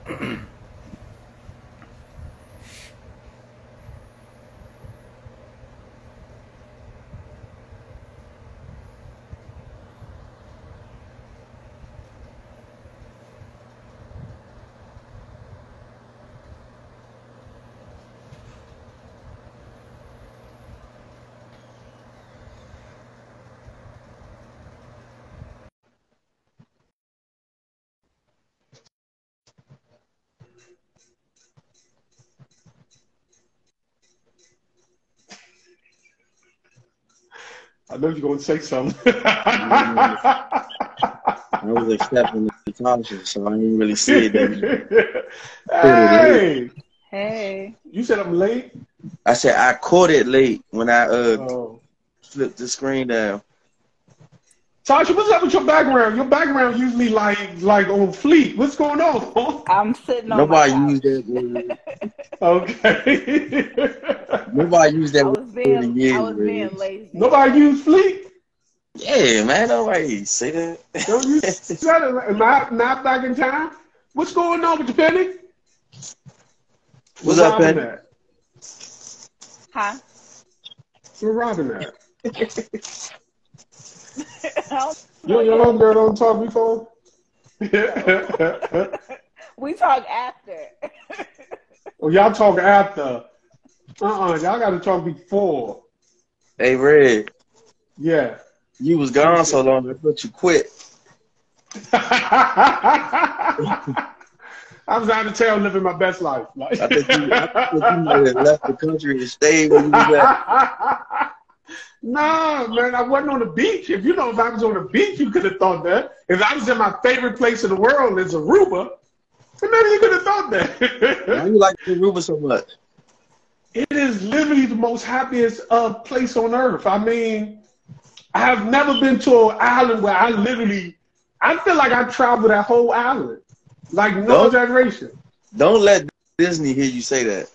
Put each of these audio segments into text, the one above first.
I know you're gonna say something. I was accepting Natasha, so I didn't really see it. Hey, Hey. you said I'm late. I said I caught it late when I Oh. flipped the screen down. Tasha, what's up with your background? Your background usually like on fleek. What's going on? I'm sitting on Nobody my used couch. that word. Okay. Nobody used that I word was in years. being lazy. Nobody use fleek? Yeah, man, nobody say that. Don't you say that? Am I not back in time? What's going on with you, Penny? What's up, Robin Penny? at? Huh? Where Robin at? You know and your homegirl don't talk before? We talk after. Well, y'all talk after. Y'all got to talk before. Hey, Red. Yeah. You was gone so long, I thought you quit. I was out of town living my best life. I think you might have left the country and stayed where you was at. Nah, man, I wasn't on the beach. If I was on the beach, you could have thought that. If I was in my favorite place in the world, is Aruba, then maybe you could have thought that. Why you like Aruba so much? It is literally the most happiest place on earth. I mean, I have never been to an island where I feel like I traveled that whole island. Like, no exaggeration. Don't let Disney hear you say that.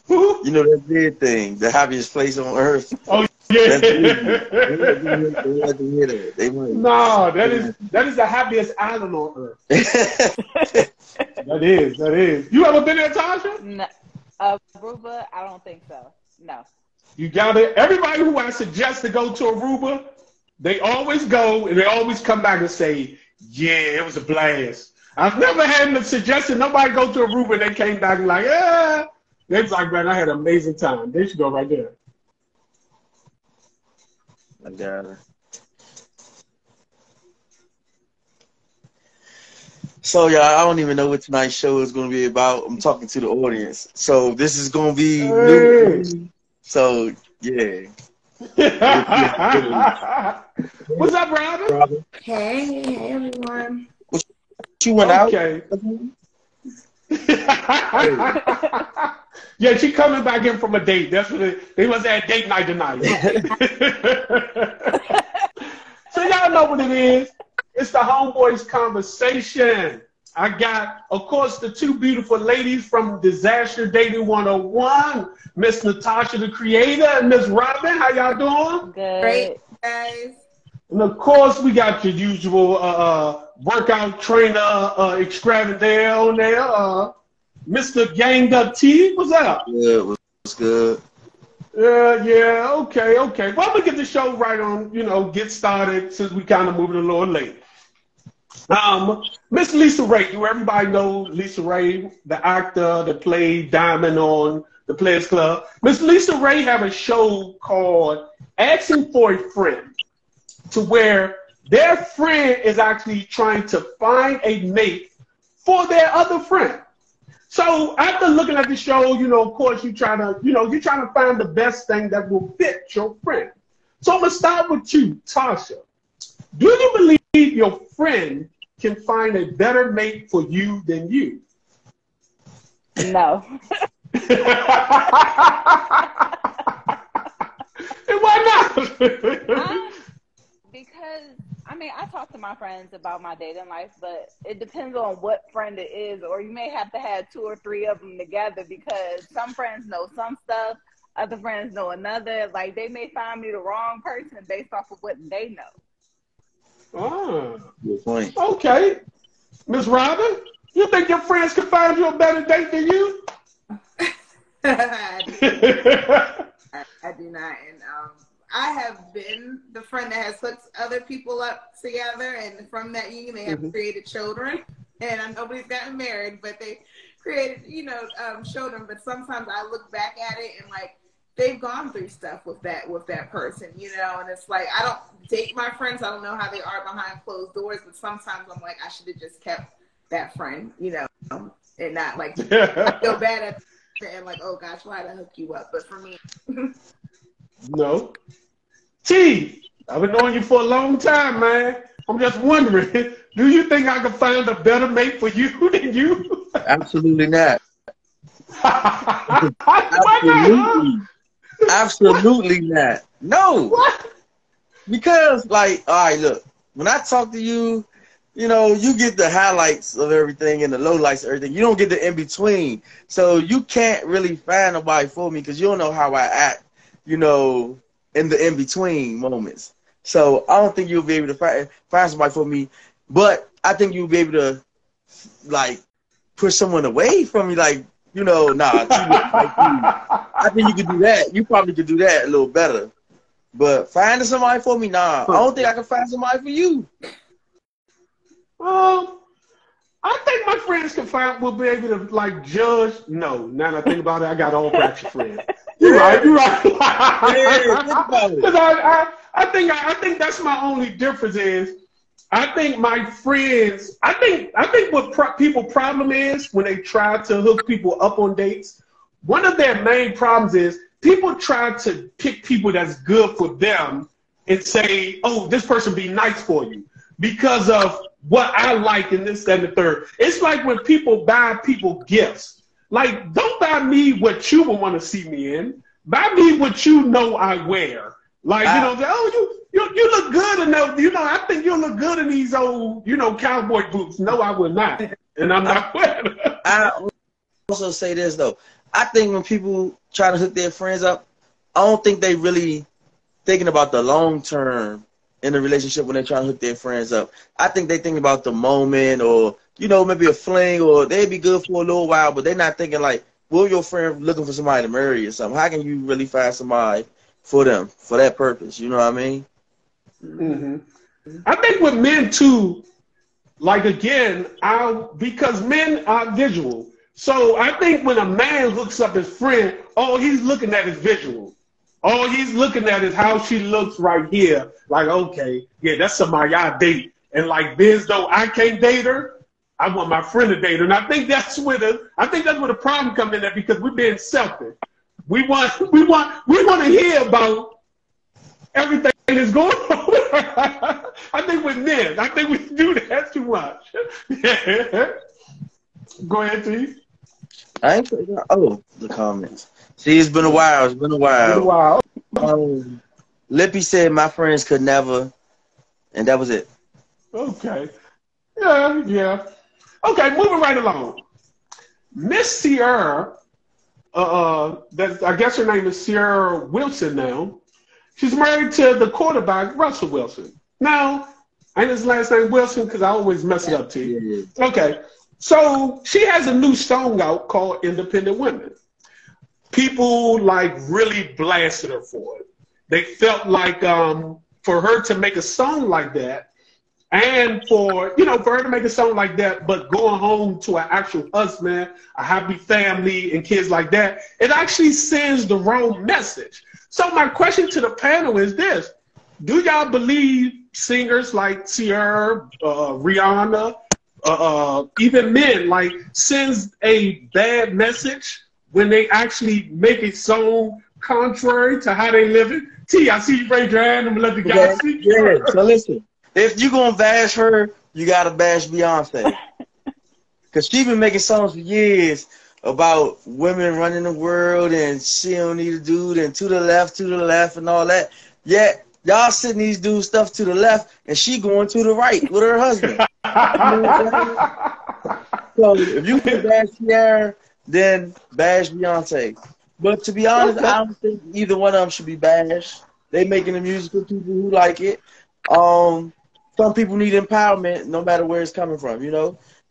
You know that big thing, the happiest place on earth. Oh, yeah. Don't let them hear that. They might. No, that is the happiest island on earth. That is. You ever been there, Tasha? No. Aruba, I don't think so. No. You got it. Everybody who I suggest to go to Aruba, they always go and they always come back and say, yeah, it was a blast. I've never had them suggestion nobody go to Aruba and they came back and like, yeah. They was like, man, I had an amazing time. They should go right there. I got it. So, y'all, I don't even know what tonight's show is going to be about. I'm talking to the audience. So, this is going to be new. So, yeah. What's up, Robin? Hey, everyone. What you went out? Okay. Yeah, she coming back in from a date. That's what they was at date night tonight. So y'all know what it is. It's the Homeboys Conversation. I got, of course, the two beautiful ladies from Disaster Dating 101, Miss Natasha, the creator, and Miss Robin. How y'all doing? Good. Great, guys. And of course, we got your usual workout trainer extraordinaire on there, Mr. Ganged Up T. What's up? Yeah, what's good? Yeah, okay. Well, I'm going to get the show right on, get started since we kind of moving a little late. Miss Lisa Ray, everybody know Lisa Ray, the actor that played Diamond on The Players Club. Miss Lisa Ray have a show called Asking for a Friend, to where their friend is actually trying to find a mate for their other friend. So after looking at the show, of course, you're trying to find the best thing that will fit your friend. So I'm going to start with you, Tasha. Do you believe your friend can find a better mate for you than you? No. And why not? Because, I talk to my friends about my dating life, but it depends on what friend it is, or you may have to have 2 or 3 of them together, because some friends know some stuff, other friends know another. Like, they may find me the wrong person based off of what they know. Ah, Good point. okay. Miss Robin? You think your friends can find you a better date than you? I do not. And I have been the friend that has hooked other people up together, and from that union they have created children. And nobody's gotten married, but they created, children. But sometimes I look back at it and like they've gone through stuff with that person, and it's like I don't date my friends. I don't know how they are behind closed doors, but sometimes I'm like I should have just kept that friend, and not like I feel bad at and like, oh gosh, why did I hook you up? But for me, no. T, I've been knowing you for a long time, man. I'm just wondering, do you think I could find a better mate for you than you? Absolutely not. Absolutely. Absolutely not. No. What? Because, like, all right, look, when I talk to you, you get the highlights of everything and the lowlights of everything. You don't get the in-between. So you can't really find nobody for me because you don't know how I act, in the in-between moments. So I don't think you'll be able to find somebody for me. But I think you'll be able to, like, push someone away from me. Like, nah, like I think you could do that. You probably could do that a little better. But finding somebody for me, nah. I don't think I can find somebody for you. I think my friends will be able to like judge. No, now that I think about it, I got all types of friends. You're right. Yeah, think about it. Because I think that's my only difference is I think my friends. I think what people problem is when they try to hook people up on dates. One of their main problems is people try to pick people that's good for them and say, "Oh, this person be nice for you," because of what I like in this, that, and the third. It's like when people buy people gifts. Like, don't buy me what you would want to see me in. Buy me what you know I wear. Like, you look good in those, I think you look good in these old, cowboy boots. No, I would not. And I'm not wearing them. I also say this, though. I think when people try to hook their friends up, I don't think they really thinking about the long term in a relationship when they're trying to hook their friends up. I think they think about the moment or, maybe a fling or they'd be good for a little while, but they're not thinking like, will your friend looking for somebody to marry or something? How can you really find somebody for them, for that purpose? You know what I mean? Mm-hmm. I think with men too, like again, because men are visual. So I think when a man hooks up his friend, all he's looking at is visual. All he's looking at is how she looks right here. Like, okay, yeah, that's somebody I date. And like Biz, though I can't date her, I want my friend to date her. And I think that's where the problem comes in, because we're being selfish. We want to hear about everything that's going on. I think with men, we do that too much. Go ahead, T. I ain't the comments. See, it's been a while. It's been a while. Lippy said my friends could never, and that was it. Okay. Yeah. Okay, moving right along. Miss Sierra, I guess her name is Sierra Wilson now. She's married to the quarterback, Russell Wilson. Now, ain't his last name Wilson because I always mess it up to you. Yeah. Okay. So she has a new song out called Independent Women. People like really blasted her for it. They felt like for her to make a song like that, and for her to make a song like that, but going home to an actual husband, a happy family, and kids like that, it actually sends the wrong message. So my question to the panel is this: do y'all believe singers like Sierra, Rihanna, even men, like, sends a bad message when they actually make a song contrary to how they live it? T, I see you raise your hand. I'm going to let the guy speak. Yeah, so listen. If you're going to bash her, you got to bash Beyonce. Because she's been making songs for years about women running the world and she don't need a dude and to the left and all that. Yet, y'all sitting these dudes stuff to the left and she going to the right with her husband. You know so if you can bash Sierra, then bash Beyonce. But to be honest, I don't think either one of them should be bashed. They making the music for people who like it. Some people need empowerment no matter where it's coming from,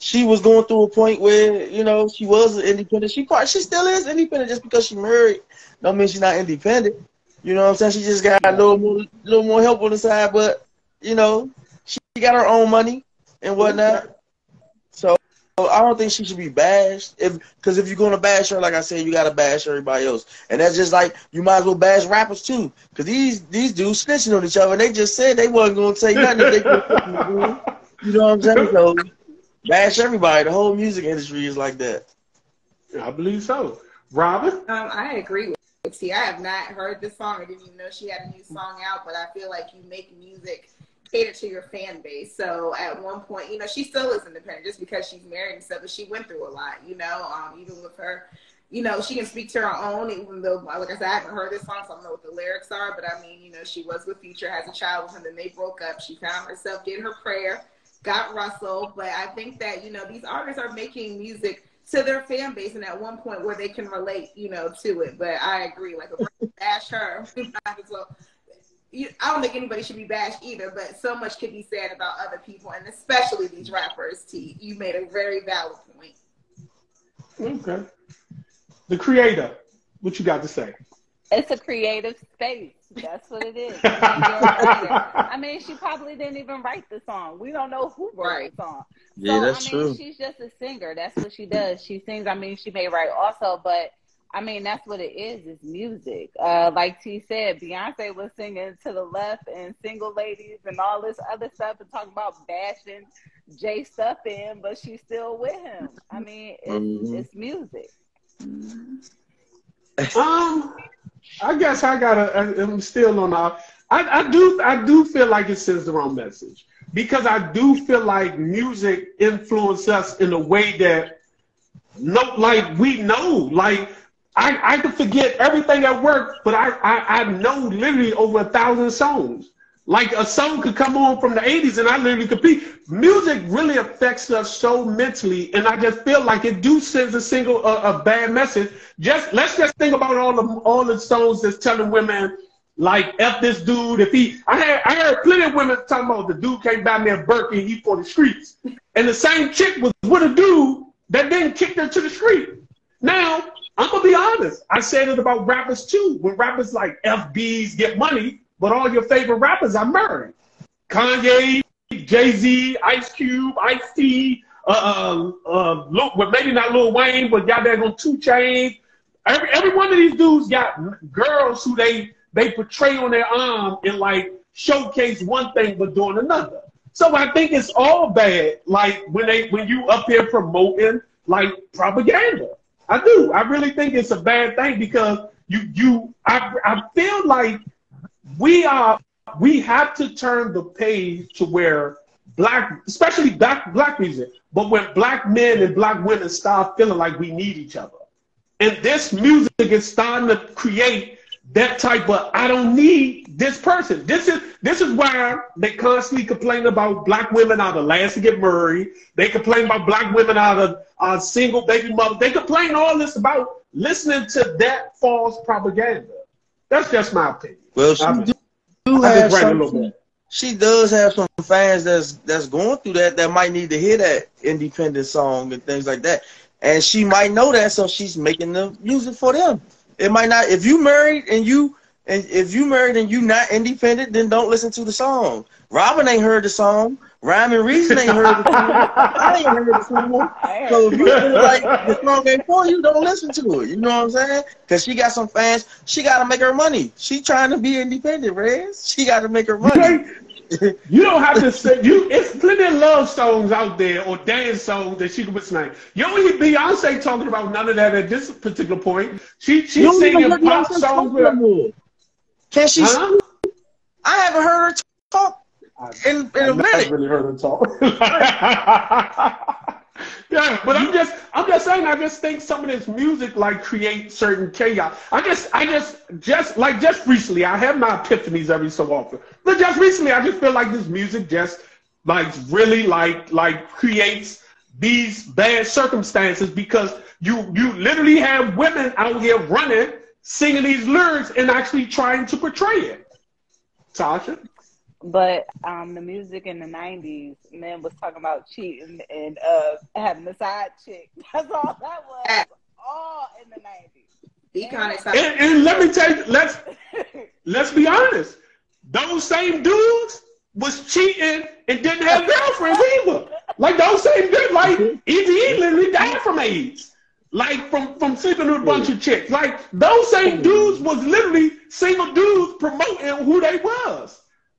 she was going through a point where, you know, she was independent. She still is independent. Just because she married don't mean she's not independent. You know what I'm saying? She just got a little more help on the side, but, you know, she got her own money and whatnot. So I don't think she should be bashed. Because if you're going to bash her, like I said, you got to bash everybody else. And that's just like, you might as well bash rappers too. Because these dudes snitching on each other. And they just said they wasn't going to say nothing if they couldn't. You know what I'm saying? So bash everybody. The whole music industry is like that. I believe so. Robin? I agree with T. I have not heard this song. I didn't even know she had a new song out, but I feel like you make music cater to your fan base. So at one point, you know, she still is independent just because she's married and stuff, but she went through a lot, you know, even with her, you know, she can speak to her own, even though, like I said, I haven't heard this song, so I don't know what the lyrics are, but I mean, you know, she was with Future, has a child with him, then they broke up. She found herself, did her prayer, got Russell, but I think that, you know, these artists are making music to their fan base, and at one point where they can relate, you know, to it. But I agree, like, if we bash her, we might as well. I don't think anybody should be bashed either, but so much can be said about other people, and especially these rappers, T. You made a very valid point. Okay. The creator, what you got to say? It's a creative space. That's what it is. I mean, she probably didn't even write the song. We don't know who wrote the song. Yeah, that's true. She's just a singer. That's what she does. She sings. I mean, she may write also, but I mean, that's what it is. It's music. Like T said, Beyonce was singing to the left and single ladies and all this other stuff and talking about bashing Jay stuff in, but she's still with him. I mean, it's music. I guess I'm still on I do feel like it sends the wrong message, because I do feel like music influences us in a way that we know, like I can forget everything at work, but I know literally over 1,000 songs. Like a song could come on from the 80s and I literally could be. Music really affects us so mentally, and I just feel like it sends a bad message. Let's just think about all the songs that's telling women like F this dude. I heard plenty of women talking about the dude came by me a Birkin, he for the streets. And the same chick was with a dude that then kicked her to the street. Now, I'm gonna be honest. I said it about rappers too. When rappers like FBs get money, but all your favorite rappers are married. Kanye, Jay-Z, Ice Cube, Ice-T, well, maybe not Lil Wayne, but y'all there on 2 Chainz. Every one of these dudes got girls who they portray on their arm and like showcase one thing but doing another. So I think it's all bad. Like when you up here promoting like propaganda. I do. I really think it's a bad thing, because I feel like we have to turn the page to where especially black music, but when black men and black women start feeling like we need each other. And this music is starting to create that type of, I don't need this person. This is why they constantly complain about black women are the last to get married. They complain about black women are single baby mothers. They complain all this about listening to that false propaganda. That's just my opinion. Well, she does have some fans that's going through that might need to hear that independent song and things like that. And she might know that, so she's making the music for them. It might not. If you married and you not independent, then don't listen to the song. Robin ain't heard the song. Rhyme and Reason ain't heard the song. I ain't heard the song. So if you feel like the song ain't for you, don't listen to it. You know what I'm saying? Because she got some fans. She got to make her money. She trying to be independent, Rez. She got to make her money. You don't have to say it's plenty of love songs out there or dance songs that she could sing. You don't hear Beyonce talking about none of that at this particular point. She's singing pop songs with. Can she? Huh? I haven't heard her talk in a minute. I haven't really heard her talk. Yeah, but I'm just saying, I just think some of this music like creates certain chaos. I just recently, I have my epiphanies every so often, but just recently I just feel like this music just like really like creates these bad circumstances, because you literally have women out here running, singing these lyrics and actually trying to portray it. Tasha? But the music in the 90s, men was talking about cheating and having a side chick. That's all that was. All in the 90s. And let me tell you, let's be honest. Those same dudes was cheating and didn't have girlfriends either. Like those same dudes, like E.G. literally died from AIDS. Like from sleeping with a bunch of chicks. Like those same dudes was literally single dudes promoting who they was.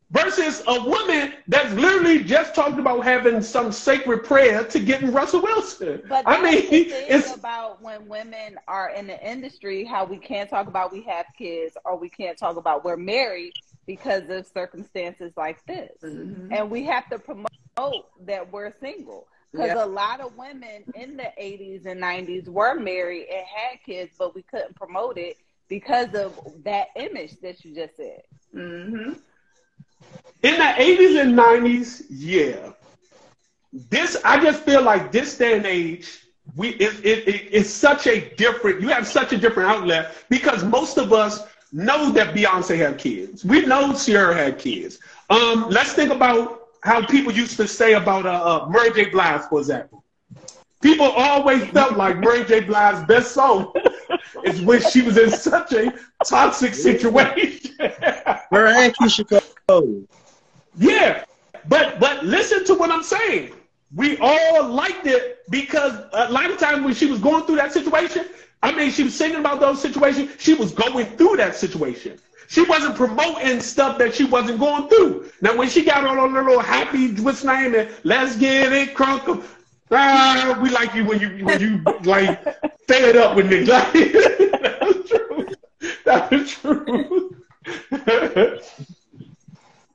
Versus a woman that's literally just talked about having some sacred prayer to getting Russell Wilson. But I mean, it's about when women are in the industry, how we can't talk about we have kids or we can't talk about we're married because of circumstances like this. Mm-hmm. And we have to promote that we're single. Because a lot of women in the 80s and 90s were married and had kids, but we couldn't promote it because of that image that you just said. Mm-hmm. In the 80s and 90s, I just feel like this day and age, it's such a different, you have such a different outlet because most of us know that Beyonce had kids. We know Ciara had kids. Let's think about how people used to say about Mary J. Blige, for example. People always felt like Mary J. Blige's best song is when she was in such a toxic situation. Her and Keisha Cole. Yeah, but listen to what I'm saying. We all liked it because a lot of times when she was going through that situation, I mean, she was singing about those situations. She was going through that situation. She wasn't promoting stuff that she wasn't going through. Now, when she got on her little happy, what's name, and let's get it crunk. We like you when you like fed up with me. Like, that was true.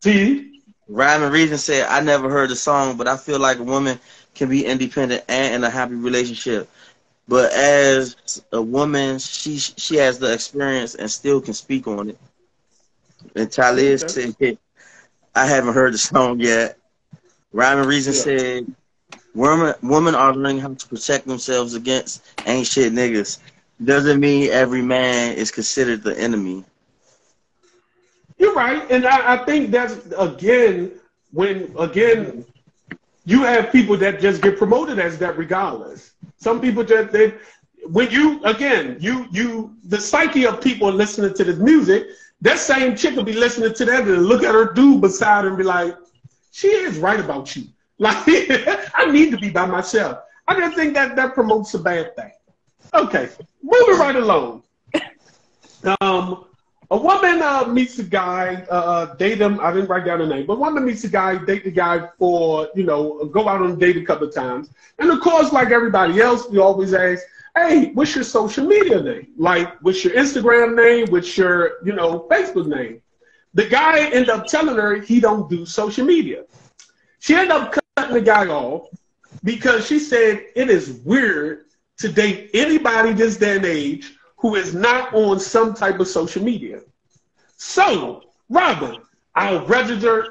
See? Rhyme and Reason said, I never heard the song, but I feel like a woman can be independent and in a happy relationship. But as a woman, she has the experience and still can speak on it. And Talib said, I haven't heard the song yet. Rhyme and Reason said, women are learning how to protect themselves against ain't shit niggas. Doesn't mean every man is considered the enemy. You're right, and I think that's when you have people that just get promoted as that regardless. Some people just the psyche of people listening to this music, that same chick will be listening to that and look at her dude beside her and be like, she is right about you. Like, I need to be by myself. I just think that promotes a bad thing. Okay, moving right along. A woman meets a guy, date him. I didn't write down the name, but a woman meets a guy, date the guy for, go out on a date a couple of times. And of course, like everybody else, we always ask, hey, what's your social media name? Like, what's your Instagram name? What's your, Facebook name? The guy ended up telling her he don't do social media. She ended up cutting the guy off because she said it is weird to date anybody this day and age who is not on some type of social media. So, Robin, our registered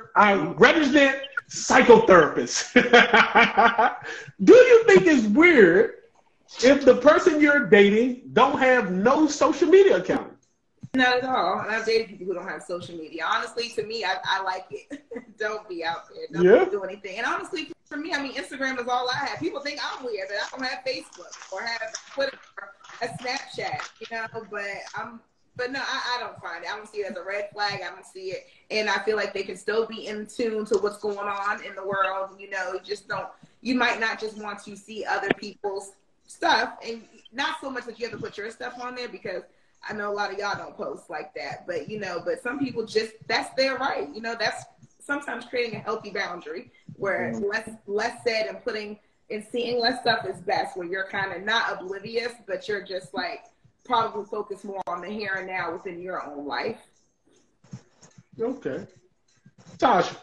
psychotherapist, do you think it's weird if the person you're dating don't have no social media account? Not at all. And I've dated people who don't have social media. Honestly, to me, I like it. Don't be out there. Don't do anything. And honestly, for me, I mean, Instagram is all I have. People think I'm weird, but I don't have Facebook or have Twitter or a Snapchat, but no, I don't find it. I don't see it as a red flag. I don't see it. And I feel like they can still be in tune to what's going on in the world. You might not just want to see other people's stuff, and not so much that you have to put your stuff on there, because I know a lot of y'all don't post like that, but but some people just, that's their right. That's sometimes creating a healthy boundary where less said and seeing less stuff is best, where you're kind of not oblivious, but you're just like probably focus more on the here and now within your own life. Okay. Tasha.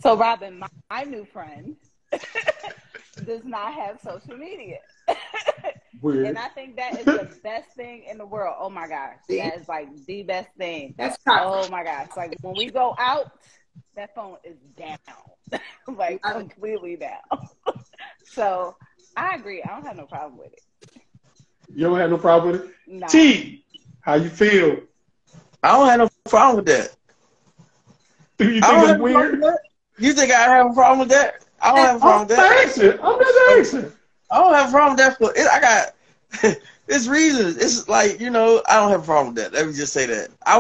So Robin, my new friend does not have social media. Weird. And I think that is the best thing in the world. Oh my gosh. That is like the best thing. That's tough. Oh my gosh. Like when we go out, that phone is down. Like completely down. So I agree. I don't have no problem with it. You don't have no problem with it? No. T, how you feel? I don't have no problem with that. Do you I think don't it's have a problem with weird? that. You think I have a problem with that? I don't have a problem with that. I'm just asking. I don't have a problem with that. I got it's reasons. It's like, you know, I don't have a problem with that. Let me just say that. I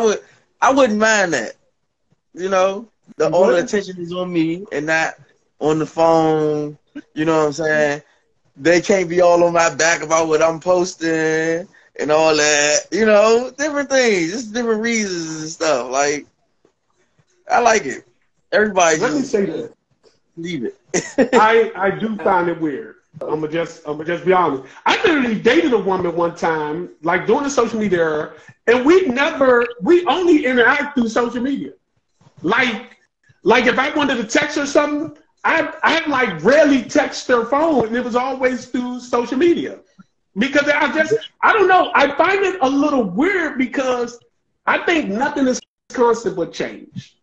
wouldn't mind that. You know, all the attention is on me and not on the phone. You know what I'm saying? They can't be all on my back about what I'm posting and all that. You know, different things, just different reasons and stuff. Like, I like it. Everybody Let me just say this. leave it. I do find it weird. I'm gonna just be honest. I literally dated a woman one time, like during the social media era, and we only interact through social media. Like if I wanted to text her something, I like rarely text her phone, and it was always through social media. Because I don't know, I find it a little weird because I think nothing is constant but change.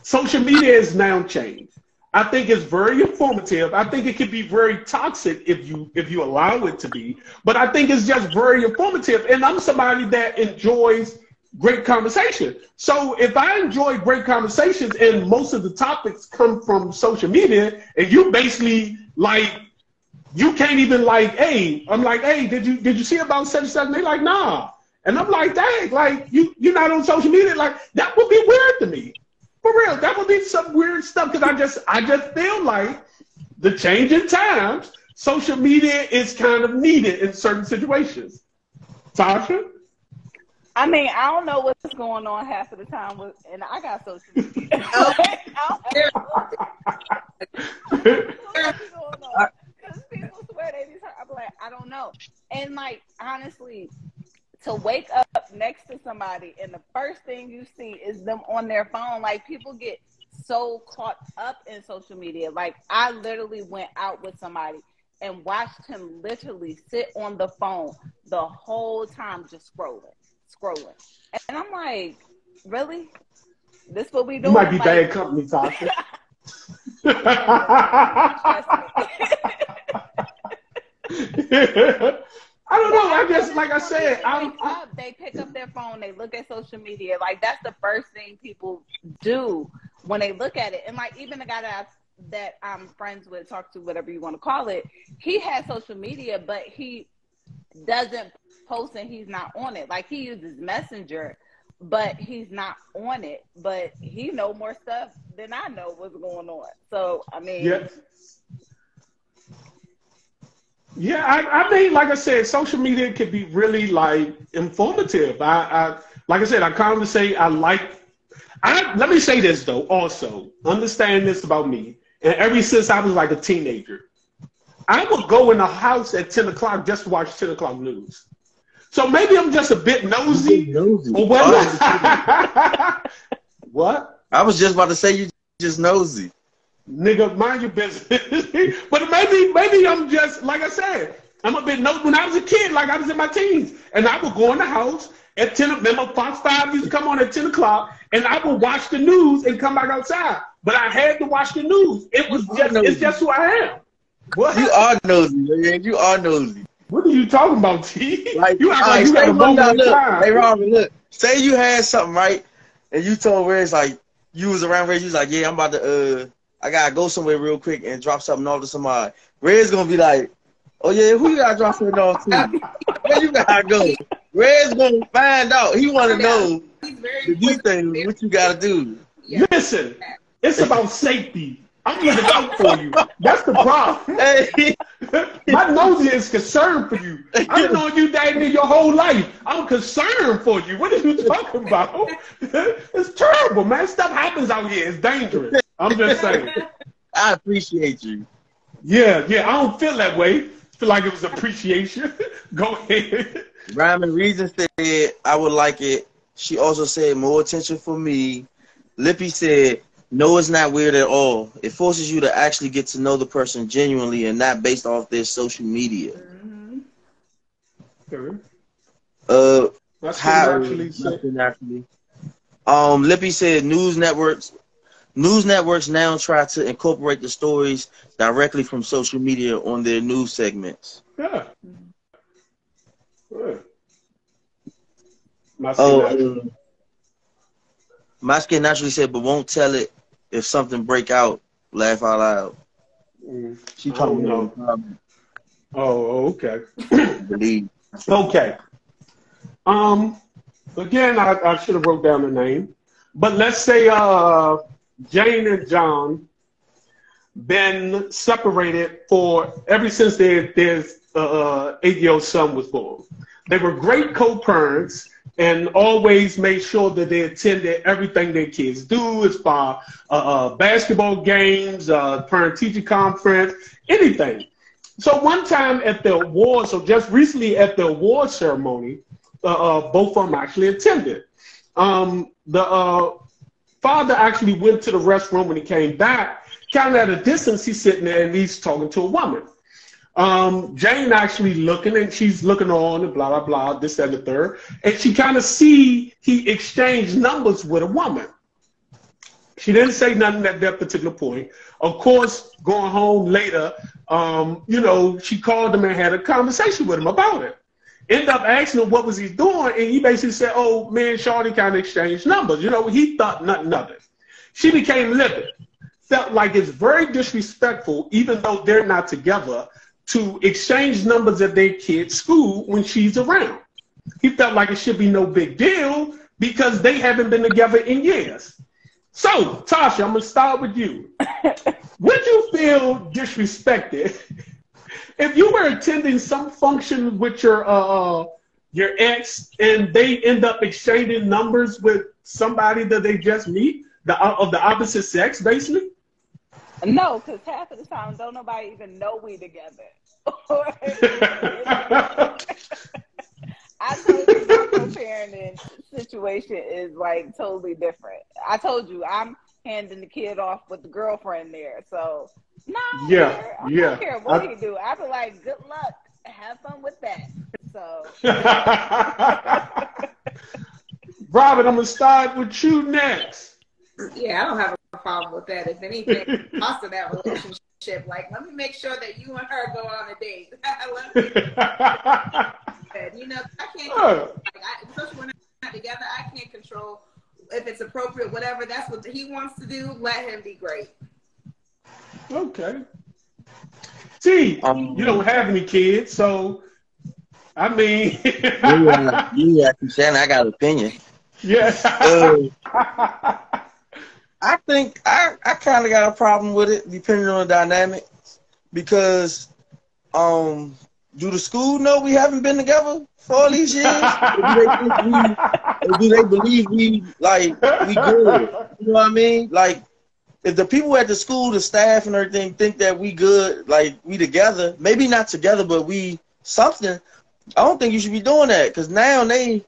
Social media is now changed. I think it's very informative. I think it can be very toxic if you allow it to be. But I think it's just very informative. And I'm somebody that enjoys great conversation. So if I enjoy great conversations and most of the topics come from social media, and you basically like, you can't even like, hey, I'm like, hey, did you see about such and such? And they like, nah. And I'm like, dang, like you're not on social media. Like that would be weird to me. For real, that would be some weird stuff because I just feel like the changing times, social media is kind of needed in certain situations. Tasha? I mean, I don't know what's going on half of the time and I got social media. Because people swear they be hurt. I'm like, I don't know. And like, honestly, to wake up next to somebody and the first thing you see is them on their phone. Like, people get so caught up in social media. Like, I literally went out with somebody and watched him literally sit on the phone the whole time, just scrolling. And I'm like, really? This what we doing? You might be like, bad company, Tasha. I don't know. I guess, like I said, they pick up their phone, they look at social media. Like, that's the first thing people do when they look at it. And like, even the guy that I'm friends with, talk to, whatever you want to call it, he has social media, but he doesn't post and he's not on it. Like, he uses Messenger, but he's not on it. But he know more stuff than I know what's going on. So, I mean... Yeah, I mean, like I said, social media can be really like informative. Like I said, I kind of say let me say this though, also, understand this about me. And ever since I was like a teenager, I would go in the house at 10 o'clock just to watch 10 o'clock news. So maybe I'm just a bit nosy. Or what? What? I was just about to say you just nosy. Nigga, mind your business. But maybe I'm just, like I said, I'm a bit nosy. When I was a kid, like I was in my teens, and I would go in the house at 10, remember Fox 5 used to come on at 10 o'clock, and I would watch the news and come back outside. But I had to watch the news. It's just who I am. What? You are nosy, man. You are nosy. What are you talking about, T? Like, you act like you got a moment in time. Hey, Robin, look. Say you had something, right? And you told Reg, like, you was around Reg, you was like, yeah, I'm about to, I gotta go somewhere real quick and drop something off to somebody. Red's gonna be like, oh yeah, who you gotta drop something off to? Where you gotta go? Red's gonna find out. He wanna know the details, what you gotta do. Listen, it's about safety. I'm looking out for you. That's the problem. Hey. My nosy is concerned for you. I've been knowing you dang near your whole life. I'm concerned for you. What are you talking about? It's terrible, man. Stuff happens out here. It's dangerous. I'm just saying. I appreciate you. Yeah. I don't feel that way. I feel like it was appreciation. Go ahead. Ryman Reason said, I would like it. She also said, more attention for me. Lippy said, no, it's not weird at all. It forces you to actually get to know the person genuinely and not based off their social media. Mm-hmm. That's naturally. Lippy said news networks now try to incorporate the stories directly from social media on their news segments. Yeah. Good. My skin naturally said, but won't tell it if something break out. Laugh out loud. She told me no. Oh, okay. Believe. Okay. Again, I should have wrote down the name, but let's say Jane and John been separated for ever since their 8-year-old son was born. They were great co-parents and always made sure that they attended everything their kids do as far basketball games, parent-teacher conference, anything. So one time at the awards, so just recently at the award ceremony, both of them actually attended. The father actually went to the restroom when he came back. Kind of at a distance, he's sitting there and he's talking to a woman. Jane actually looking, and she's looking on and blah, blah, blah, this, that, and the third. And she kind of see he exchanged numbers with a woman. She didn't say nothing at that particular point. Of course, going home later, you know, she called him and had a conversation with him about it. Ended up asking him what was he doing, and he basically said, oh, me and Shawty kind of exchanged numbers. You know, he thought nothing of it. She became livid. Felt like it's very disrespectful, even though they're not together, to exchange numbers at their kid's school when she's around. He felt like it should be no big deal because they haven't been together in years. So, Tasha, I'm going to start with you. Would you feel disrespected if you were attending some function with your ex and they end up exchanging numbers with somebody that they just meet, of the opposite sex, basically? No, because half of the time, don't nobody even know we together. I told you my co-parenting situation is like totally different. I told you I'm handing the kid off with the girlfriend there. So, no, I don't care what he do. I be like, good luck. Have fun with that. So. Robert, I'm going to start with you next. Yeah, I don't have a problem with that. If anything, lost of that relationship. Like, let me make sure that you and her go on a date. You know, I can't, especially when we're not together, I can't control if it's appropriate, whatever. That's what he wants to do. Let him be great. Okay. See, you don't have any kids, so, I mean. yeah, saying I got an opinion. Yeah. I think I kind of got a problem with it, depending on the dynamics, because do the school know we haven't been together for all these years? Or do they believe we good? You know what I mean? Like, if the people at the school, the staff and everything think that we good, like we together, maybe not together, but we something, I don't think you should be doing that, because now they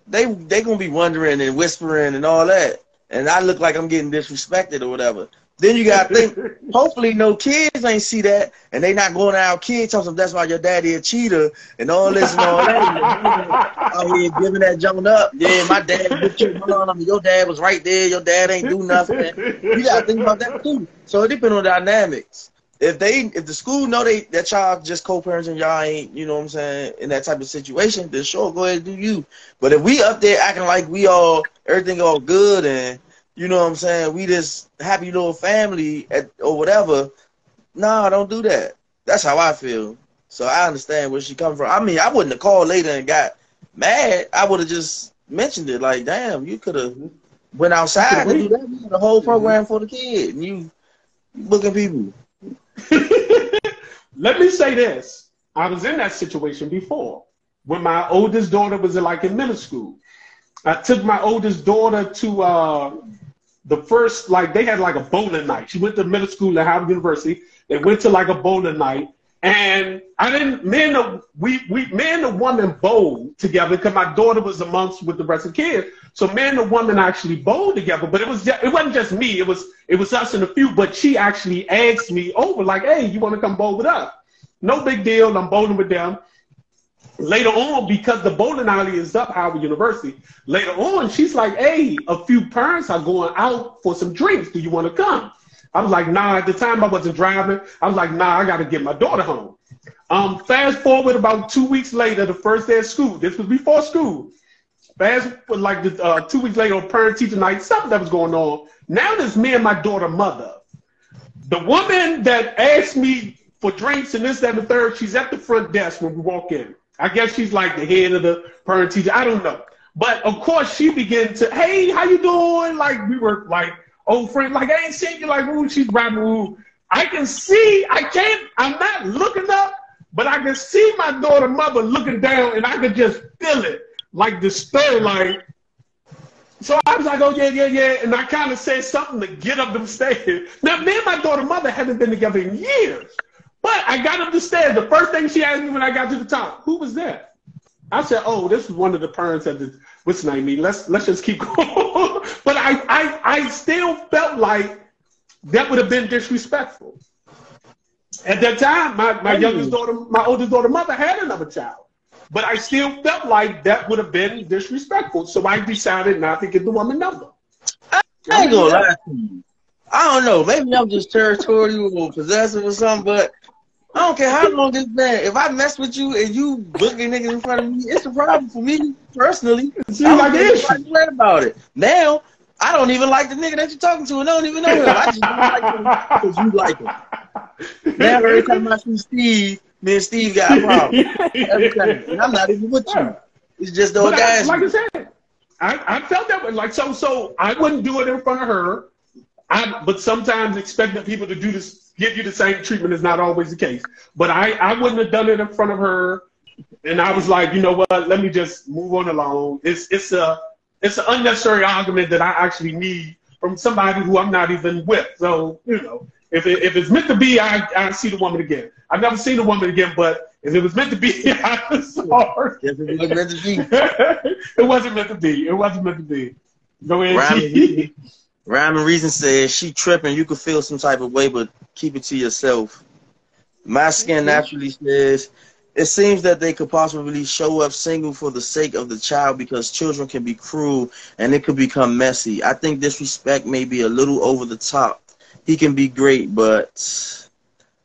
gonna be wondering and whispering and all that. And I look like I'm getting disrespected or whatever. Then you got to think, hopefully no kids ain't see that, and they not going out kids telling them that's why your daddy a cheater and all this and all that. Out here giving that junk up. Yeah, my dad did your mom. Your dad was right there. Your dad ain't do nothing. You got to think about that too. So it depends on the dynamics. If the school know that y'all just co-parents and y'all ain't, you know what I'm saying, in that type of situation, then sure, go ahead and do you. But if we up there acting like everything all good and, you know what I'm saying, we this happy little family or whatever, nah, don't do that. That's how I feel. So I understand where she come from. I mean, I wouldn't have called later and got mad. I would have just mentioned it like, damn, you could have went outside and do that. The whole program for the kid. And you booking people. Let me say this. I was in that situation before when my oldest daughter was in middle school. I took my oldest daughter to the first, they had a bowling night. She went to middle school at Howard University. They went to a bowling night. And me and the woman bowled together because my daughter was amongst with the rest of the kids. So me and the woman actually bowled together, but it wasn't just me. It was us and a few, but she actually asked me over hey, you want to come bowl with us? No big deal. I'm bowling with them. Later on, because the bowling alley is up Howard University, later on, she's like, hey, a few parents are going out for some drinks. Do you want to come? I was like, nah, at the time I wasn't driving. I was like, nah, I got to get my daughter home. Fast forward about 2 weeks later, the first day of school, this was before school, Fast for like the 2 weeks later on parent teacher night, something that was going on. Now there's me and my daughter mother. The woman that asked me for drinks and this, that, and the third, she's at the front desk when we walk in. I guess she's like the head of the parent teacher. I don't know. But of course she began to, hey, how you doing? Like we were like old friends. Like I ain't seen you. Like ooh, she's rapping. Ooh. I can see. I'm not looking up, but I can see my daughter mother looking down, and I could just feel it, like the stir, like. So I was like, oh yeah, and I kind of said something to get up them stairs. Now me and my daughter mother haven't been together in years, but I got up the stairs. The first thing she asked me when I got to the top, who was that? I said, oh, this is one of the parents at the what's the name meeting. Let's just keep going. But I still felt like that would have been disrespectful. At that time, my youngest daughter, my oldest daughter mother had another child. But I still felt like that would have been disrespectful. So I decided not to get the woman number. I ain't gonna lie to you. I don't know. Maybe I'm just territorial or possessive or something, but I don't care how long it's been. If I mess with you and you booking niggas in front of me, it's a problem for me personally. I don't worry about it. Now, I don't even like the nigga that you're talking to and I don't even know him. I just don't like him because you like him. Now, every time I see Steve, me and Steve got a problem. Every time. And I'm not even with you. It's just those guys. Like I said, I felt that way. Like, so I wouldn't do it in front of her. But sometimes expecting people to do this, give you the same treatment is not always the case. But I wouldn't have done it in front of her. And I was like, you know what? Let me just move on along. It's an unnecessary argument that I actually need from somebody who I'm not even with. So, you know, if it's meant to be, I see the woman again. I've never seen the woman again, but if it was meant to be, I saw her. Yes, it was meant to be. It wasn't meant to be. It wasn't meant to be. Go ahead. Rhyme and Reason says, she tripping, you could feel some type of way, but keep it to yourself. My Skin Naturally says, it seems that they could possibly show up single for the sake of the child because children can be cruel and it could become messy. I think disrespect may be a little over the top. He can be great, but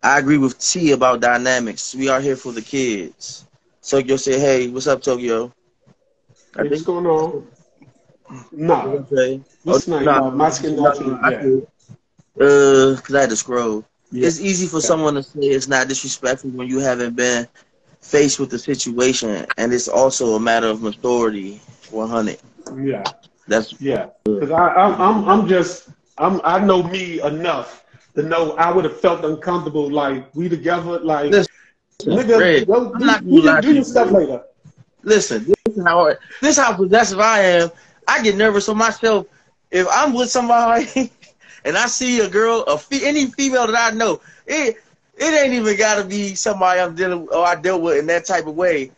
I agree with T about dynamics. We are here for the kids. Tokyo said, hey, what's up, Tokyo? What's going on? No. Okay. What's My Skin Naturally? Because I had to scroll. Yeah. It's easy for someone to say it's not disrespectful when you haven't been faced with the situation, and it's also a matter of maturity. 100. Yeah. Because I know me enough to know I would have felt uncomfortable. Like we together, like nigga, do your stuff later. Listen, this is how possessive I am. I get nervous on myself if I'm with somebody and I see a girl, any female that I know. It ain't even gotta be somebody I'm dealing with or I dealt with in that type of way.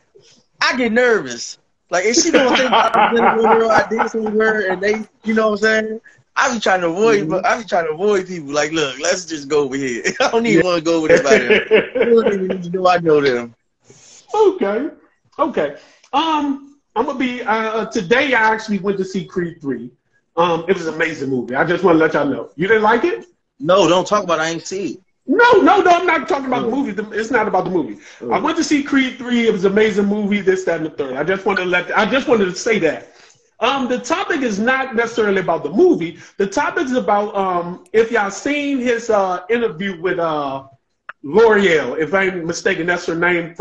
I get nervous. Like, is she gonna think I'm dealing with her or I did something with her and they, you know what I'm saying? I be trying to avoid people. Like, look, let's just go over here. I don't even want to go over there by them. You don't even need to know I know them. Okay. I'm gonna be today. I actually went to see Creed 3. It was an amazing movie. I just want to let y'all know. You didn't like it? No, don't talk about it. I ain't see it. No, I'm not talking about the movie. It's not about the movie. I went to see Creed 3. It was an amazing movie, this, that, and the third. I just wanted to say that. The topic is not necessarily about the movie. The topic is about if y'all seen his interview with L'Oreal, if I'm mistaken, that's her name.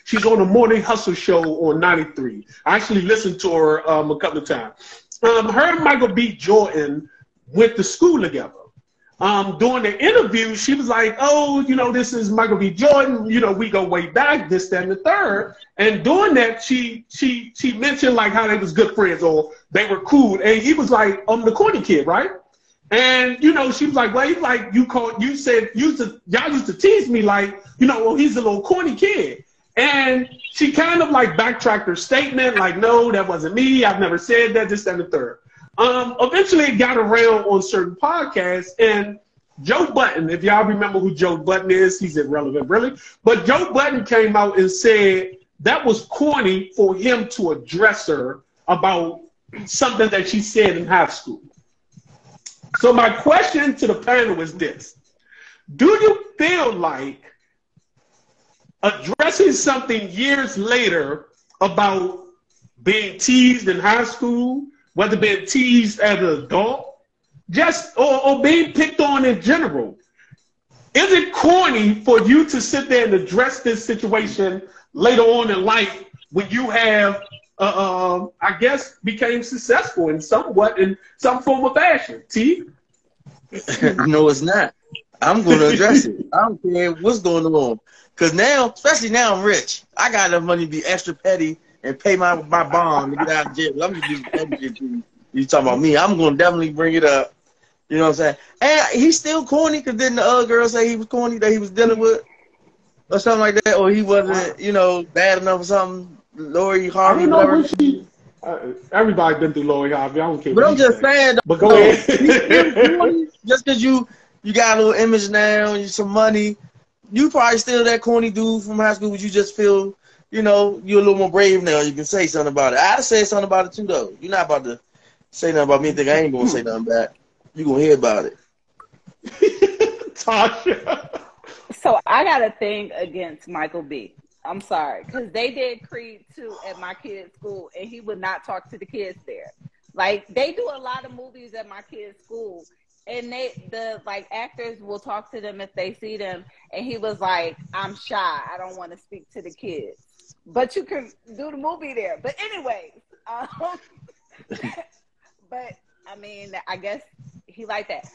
She's on the Morning Hustle show on 93. I actually listened to her a couple of times. Her and Michael B. Jordan went to school together. During the interview, she was like, oh, you know, this is Michael B. Jordan. You know, we go way back, this, that, and the third. And doing that, she mentioned like how they was good friends or they were cool. And he was like, I'm the corny kid, right? And, you know, she was like, well, like y'all used to tease me like, you know, well, he's a little corny kid. And she kind of like backtracked her statement, like, no, that wasn't me. I've never said that, this, that, and the third. Eventually it got around on certain podcasts, and Joe Budden, if y'all remember who Joe Budden is, he's irrelevant, really. But Joe Budden came out and said that was corny for him to address her about something that she said in high school. So my question to the panel is this. Do you feel like addressing something years later about being teased in high school, whether being teased as an adult, just or being picked on in general. Is it corny for you to sit there and address this situation later on in life when you have, I guess, became successful in some form of fashion? T? No, it's not. I'm going to address it. I don't care what's going on. Because now, especially now I'm rich. I got enough money to be extra petty and pay my bond to get out of jail. I'm just doing petty shit. You talking about me. I'm going to definitely bring it up. You know what I'm saying? And he's still corny because didn't the other girl say he was corny that he was dealing with? Or something like that? Or he wasn't, you know, bad enough or something? Lori Harvey, whatever. Everybody been through Lori Harvey. I don't care. But I'm just saying. But go ahead. Just because you got a little image now and some money, you probably still that corny dude from high school, but you just feel, you know, you're a little more brave now. You can say something about it. I'd have said something about it too, though. You're not about to say nothing about me and think I ain't going to say nothing back. You're going to hear about it. Tasha. So I got a thing against Michael B. I'm sorry, because they did Creed 2 at my kid's school, and he would not talk to the kids there. Like, they do a lot of movies at my kid's school, and the actors will talk to them if they see them, and he was like, I'm shy. I don't want to speak to the kids. But you can do the movie there. But anyways, but, I mean, I guess he liked that.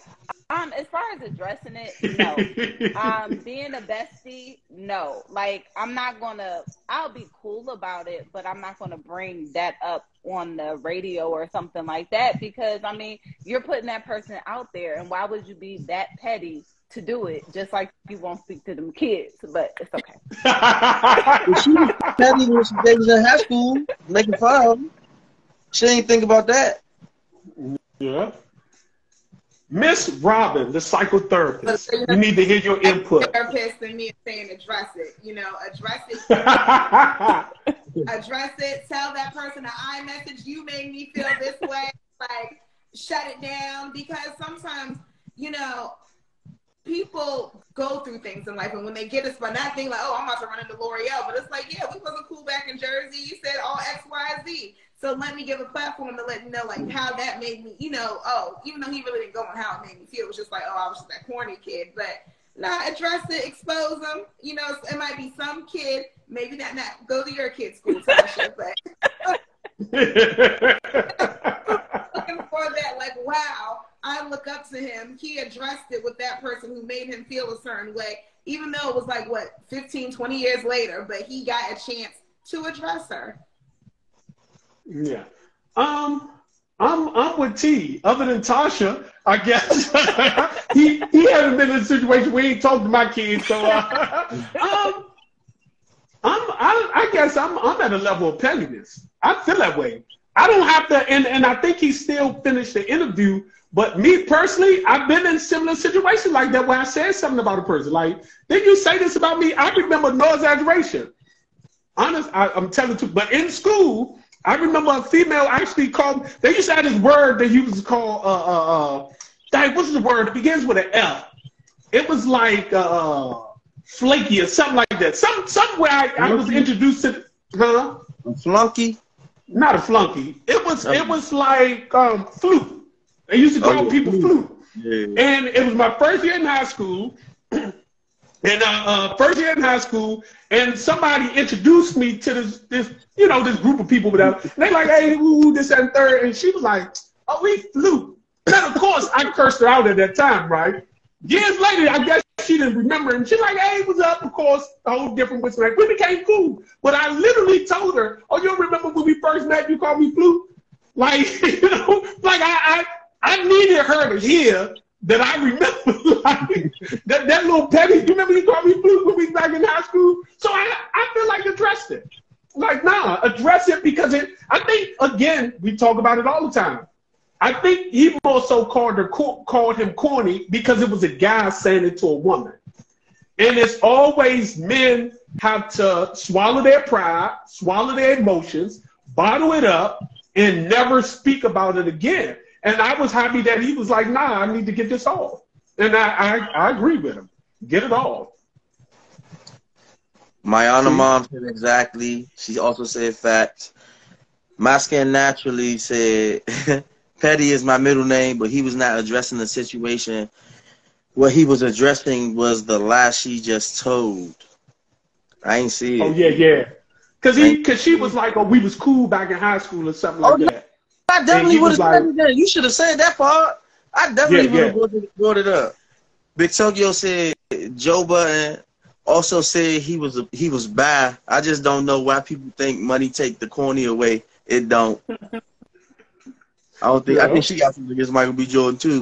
As far as addressing it, no. Being a bestie, no. Like, I'll be cool about it, but I'm not gonna bring that up on the radio or something like that because, I mean, you're putting that person out there, and why would you be that petty to do it? Just like you won't speak to them kids, but it's okay. Well, she was petty when they was in high school, making fun of them. She didn't think about that. Yeah. Miss Robin, the psychotherapist, we need to hear your input. Therapist and me saying address it, address it. Address it. Tell that person an iMessage. You made me feel this way. Like, shut it down because sometimes, people go through things in life, and when they get us, but not think like, oh, I'm about to run into L'Oreal, but it's like, yeah, we wasn't cool back in Jersey. You said all X, Y, Z. So let me give a platform to let you know, like, how that made me, even though he really didn't go on how it made me feel. It was just like, oh, I was just that corny kid. But address it, expose them. It might be some kid, maybe not go to your kid's school, Tasha, but looking for that, like, wow, I look up to him. He addressed it with that person who made him feel a certain way, even though it was like, 15, 20 years later, but he got a chance to address her. Yeah. I'm with T. Other than Tasha, I guess he hasn't been in a situation where he ain't talked to my kids. So I guess I'm at a level of pettiness. I feel that way. I don't have to, and I think he still finished the interview. But me personally, I've been in similar situations like that where I said something about a person. Like, did you say this about me? I remember no exaggeration. Honest, I'm telling the truth. But in school, I remember a female actually called, they used to have this word they used to call, what's the word? It begins with an F. It was like flaky or something like that. Somewhere I was introduced to, A flunky? Not a flunky. It was like flute. They used to call people flute. Yeah. And it was my first year in high school. And first year in high school, and somebody introduced me to this group of people. And they like, hey, woo, this and third. And she was like, oh, we flute. And of course, I cursed her out at that time, right? Years later, I guess she didn't remember. And she's like, hey, what's up? Of course, a whole different whistle. Like, we became cool. But I literally told her, oh, you don't remember when we first met, you called me flute? Like, like I needed her to hear that I remember, like, that little petty, you remember you called me flute when we was back in high school? So I feel like addressed it. Like, address it because I think, again, we talk about it all the time. I think he also called him corny because it was a guy saying it to a woman. And it's always men have to swallow their pride, swallow their emotions, bottle it up, and never speak about it again. And I was happy that he was like, nah, I need to get this off. And I agree with him. Get it off. My Honor Mom said exactly. She also said facts. My Skin Naturally said, Petty is my middle name, but he was not addressing the situation. What he was addressing was the lie she just told. I ain't see it. Oh yeah. Cause she was like, oh, we was cool back in high school or something like that. I definitely would have said it then. You should have said that part. I definitely would have brought it up. Big Tokyo said Joe Budden also said he was bad. I just don't know why people think money take the corny away. It don't. I think she got something against Michael B. Jordan too.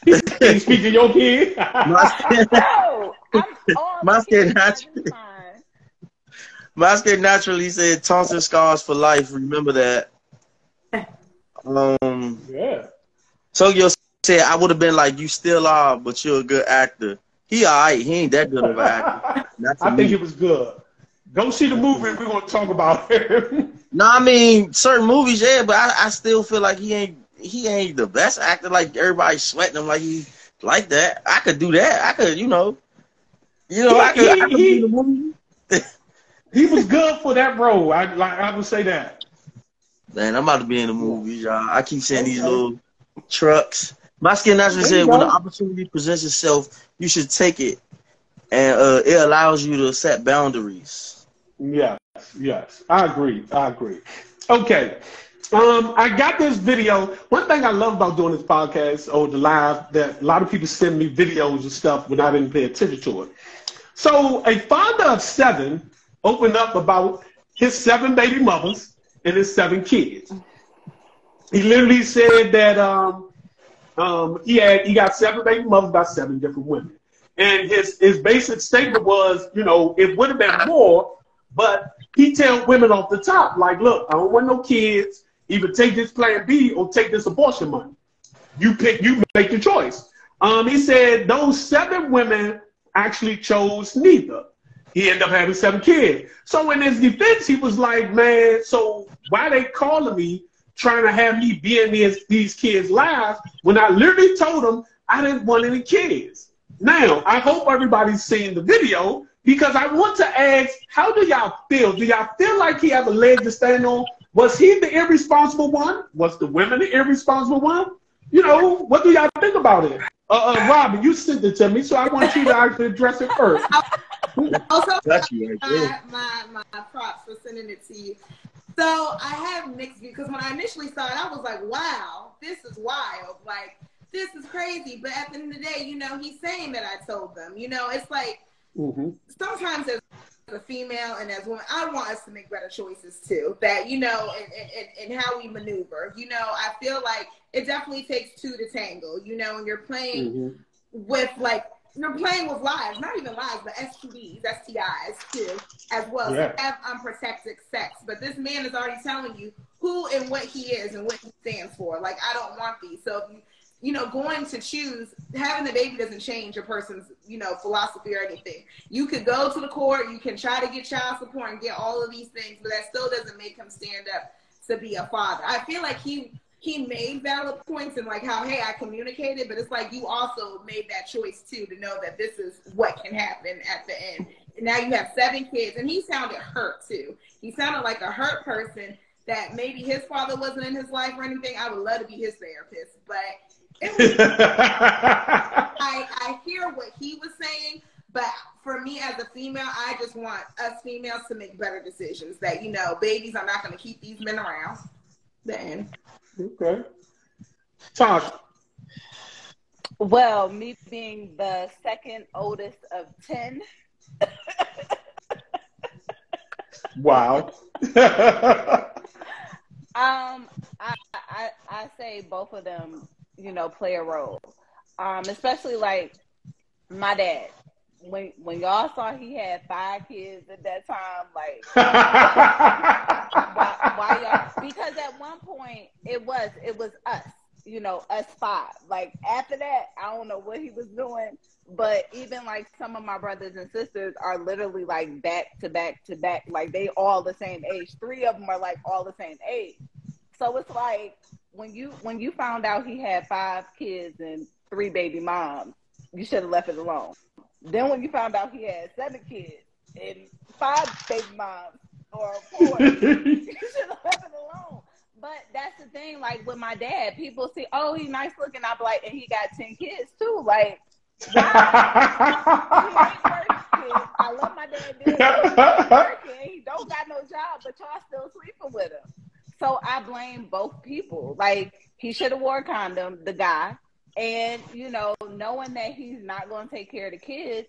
You speak to your kid? My Skin Naturally said Thompson scars for life. Remember that. Tokyo said I would have been like, you still are, but you're a good actor. He alright. He ain't that good of an actor. I think it was good. Go see the movie. We're gonna talk about it. No, I mean certain movies, yeah, but I still feel like he ain't the best actor. Like everybody's sweating him like he like that. I could do that. I could, I could be in the movie. He was good for that role. I would say that. Man, I'm about to be in the movies, y'all. I keep seeing these little trucks. My Skin Naturally said when the opportunity presents itself, you should take it, and it allows you to set boundaries. Yes, I agree. Okay, I got this video. One thing I love about doing this podcast or the live, that a lot of people send me videos and stuff when I didn't pay attention to it. So a father of 7 opened up about his 7 baby mothers and his 7 kids. He literally said that he got 7 baby mothers by 7 different women. And his basic statement was, it would have been more, but he tell women off the top, like, look, I don't want no kids. Either take this plan B or take this abortion money. You make your choice. He said those 7 women actually chose neither. He ended up having 7 kids. So in his defense, he was like, man, so why they calling me trying to have me be in these kids' lives when I literally told them I didn't want any kids? Now, I hope everybody's seen the video because I want to ask, how do y'all feel? Do y'all feel like he has a leg to stand on? Was he the irresponsible one? Was the women the irresponsible one? What do y'all think about it? Robin, you sent it to me, so I want you to actually address it first. Also, that's you right my props for sending it to you. So I have mixed views because when I initially saw it, I was like, wow, this is wild. Like, this is crazy. But at the end of the day, he's saying that I told them. It's like sometimes as a female and as a woman, I want us to make better choices too. That, and how we maneuver. I feel like it definitely takes 2 to tango, when you're playing with you're playing with lives, not even lives, but STDs, STIs too, as well. Yeah. So have unprotected sex. But this man is already telling you who and what he is and what he stands for. Like, I don't want these. So if going to choose, having the baby doesn't change a person's, philosophy or anything. You could go to the court, you can try to get child support and get all of these things, but that still doesn't make him stand up to be a father. I feel like he made valid points and like how, hey, I communicated, but it's like you also made that choice too to know that this is what can happen at the end. And now you have 7 kids, and he sounded hurt too. He sounded like a hurt person that maybe his father wasn't in his life or anything. I would love to be his therapist, but it was, I hear what he was saying, but for me as a female, I just want us females to make better decisions. That babies are not going to keep these men around. Then. Okay. Talk. Well, me being the second oldest of 10. Wow. I say both of them, play a role. Especially like my dad. When y'all saw he had 5 kids at that time, like why y'all? Because at one point it was us, us 5. Like after that, I don't know what he was doing, but even like some of my brothers and sisters are literally like back to back to back, like they all the same age. 3 of them are like all the same age. So it's like when you found out he had 5 kids and 3 baby moms, you should have left it alone. Then when you found out he had 7 kids and 5 baby moms, or a Porsche. You should have left it alone. But that's the thing, like with my dad, people see, oh, he's nice looking. I'm like, and he got 10 kids too. Like, wow. He ain't working. I love my dad. He ain't working. He don't got no job, but y'all still sleeping with him. So I blame both people. Like, he should have wore a condom, the guy. And, you know, knowing that he's not going to take care of the kids,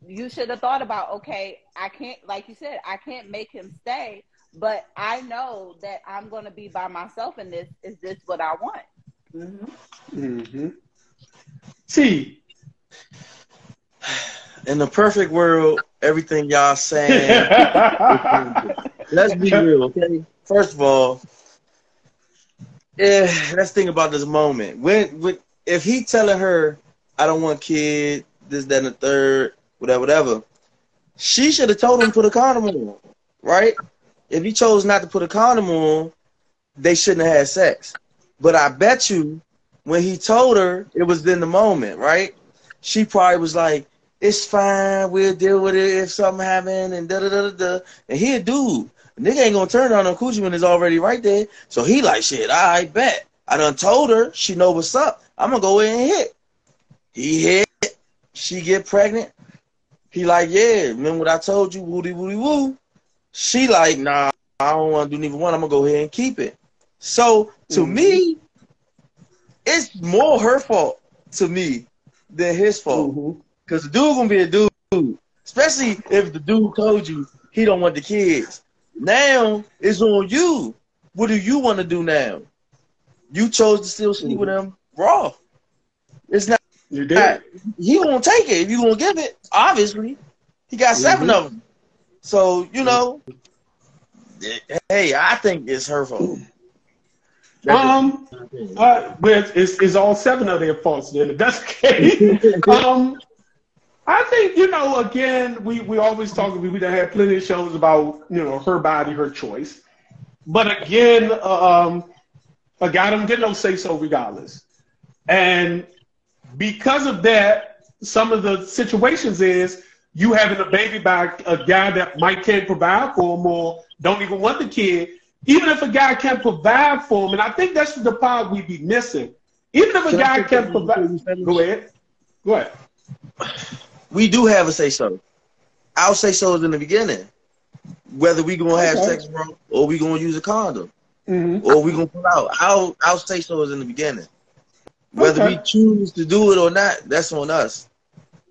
you should have thought about, okay, I can't, like you said, I can't make him stay, but I know that I'm going to be by myself in this. Is this what I want? Mm-hmm. Mm-hmm. See, in the perfect world, everything y'all saying, let's be real, okay? First of all, let's think about this moment. When if he telling her, I don't want kids, this, that, and the third, whatever, she should have told him to put a condom on, right? If he chose not to put a condom on, they shouldn't have had sex. But I bet you when he told her, it was in the moment, right? She probably was like, it's fine, we'll deal with it if something happen, and da-da-da-da-da. And he a dude. A nigga ain't gonna turn on coochie when it's already right there. So he like, shit, I bet. I done told her, she know what's up. I'm gonna go in and hit. He hit, she get pregnant. He like, yeah, remember what I told you, woody woody woo. She like, nah, I don't want to do neither one. I'm gonna go ahead and keep it. So to me, it's more her fault to me than his fault. Cause the dude gonna be a dude, especially if the dude told you he don't want the kids. Now it's on you. What do you want to do now? You chose to still sleep with him raw. It's not. You did. He gonna take it if you gonna give it. Obviously, he got 7 of them. So you know, hey, I think it's her fault. But it's all 7 of their faults then. If that's the case. I think, you know, again, we always talk, we done had plenty of shows about, you know, her body, her choice. But again, a guy don't get no say-so regardless. And because of that, some of the situations is you having a baby by a guy that might can't provide for him or don't even want the kid. Even if a guy can't provide for him, and I think that's the part we be missing. Even if a guy can't provide, go ahead. We do have a say-so. Our say-so is in the beginning. Whether we going to have sex, bro, or we going to use a condom, or we going to pull out. Our say-so is in the beginning. Whether we choose to do it or not, that's on us.